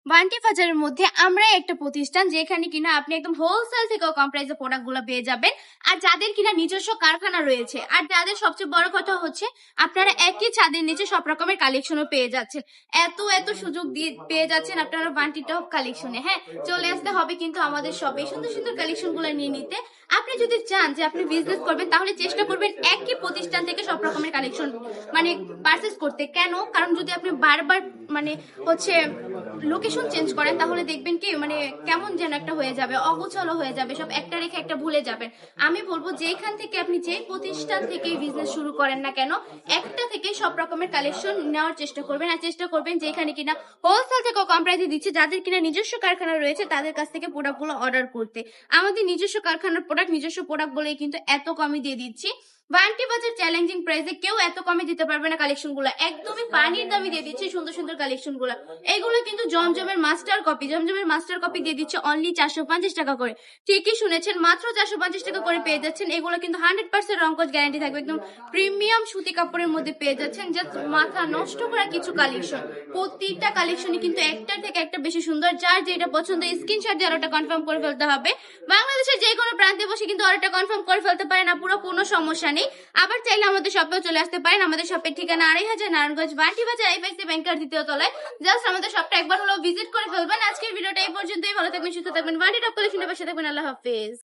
বান্টি বাজারের মধ্যে আমরা একটা প্রতিষ্ঠান যেখানে কিনা আপনি একদম হোলসেল থেকেও কম প্রাইসে প্রোডাক্ট গুলো পেয়ে যাবেন। আর যাদের কিনা নিজস্ব কারখানা রয়েছে, আর যাদের সবচেয়ে বড় কথা হচ্ছে আপনারা একই ছাদের নিচে সব রকমের কালেকশনও পেয়ে যাচ্ছেন। এত এত সুযোগ দিয়ে পেয়ে যাচ্ছেন আপনারা বান্টি টপ কালেকশনে। হ্যাঁ, চলে আসতে হবে কিন্তু আমাদের শপে সুন্দর সুন্দর কালেকশন গুলো নিয়ে নিতে। আপনি যদি চান যে আপনি বিজনেস করবেন তাহলে চেষ্টা করবেন একই প্রতিষ্ঠান থেকে সব রকমের কালেকশন মানে পারচেস করতে। কেন? কারণ যদি আপনি বারবার মানে হচ্ছে লোকেশন চেঞ্জ করেন তাহলে দেখবেন কি মানে কেমন যেন একটা হয়ে যাবে, অগোছালো হয়ে যাবে, সব একটা রেখে একটা ভুলে যাবেন। আমি বলবো যেখান থেকে আপনি যে প্রতিষ্ঠান থেকে বিজনেস শুরু করেন না কেন, একটা থেকে সব রকমের কালেকশন নেওয়ার চেষ্টা করবেন। আর চেষ্টা করবেন যে এখানে কিনা হোলসেল থেকে কম প্রাইসে দিচ্ছে, যাদের কিনা নিজস্ব কারখানা রয়েছে তাদের কাছ থেকে প্রোডাক্ট গুলো অর্ডার করতে। আমাদের নিজস্ব কারখানার প্রোডাক্ট নিজস্ব প্রোডাক্ট বলেই কিন্তু এত কমই দিয়ে দিচ্ছি। বান্টি বাজার চ্যালেঞ্জিং প্রাইসে কেউ এত কমে দিতে পারবে না কালেকশন গুলো, একদমই পানির দামে দিয়ে দিচ্ছে সুন্দর সুন্দর কালেকশন গুলো। এইগুলো কিন্তু জমজমের মাস্টার কপি, জমজমের মাস্টার কপি দিয়ে দিচ্ছে অনলি 450 টাকা করে। ঠিকই শুনেছেন, মাত্র 450 টাকা করে পেয়ে যাচ্ছেন। এগুলো কিন্তু 100% রংকশ গ্যারান্টি থাকবে, একদম প্রিমিয়াম সুতি কাপড়ের মধ্যে পেয়ে যাচ্ছেন। জাস্ট মাথা নষ্ট করা কিছু কালেকশন, প্রতিটা কালেকশনই কিন্তু একটার থেকে একটা বেশি সুন্দর। যার যেটা পছন্দ স্ক্রিনশট দিয়ে অর্ডারটা কনফার্ম করে ফেলতে হবে। বাংলাদেশের যে কোনো প্রান্তে বসে কিন্তু অর্ডারটা কনফার্ম করে ফেলতে পারেন, না পুরো কোনো সমস্যা নেই। আবার চাইলে আমাদের শপেও চলে আসতে পারেন। আমাদের শপের ঠিকানা 2500 নারায়ণগঞ্জ বান্টি বাজার আইএফআইসি ব্যাংকের দ্বিতীয় তলায়। জাস্ট আমাদের শপটা একবার হলো ভিজিট করে ফেলবেন। আজকের ভিডিওটা এই পর্যন্তই। ভালো থাকবেন, সুস্থ থাকবেন, বান্টি টপ কালেকশনের পাশে থাকবেন। আল্লাহ হাফেজ।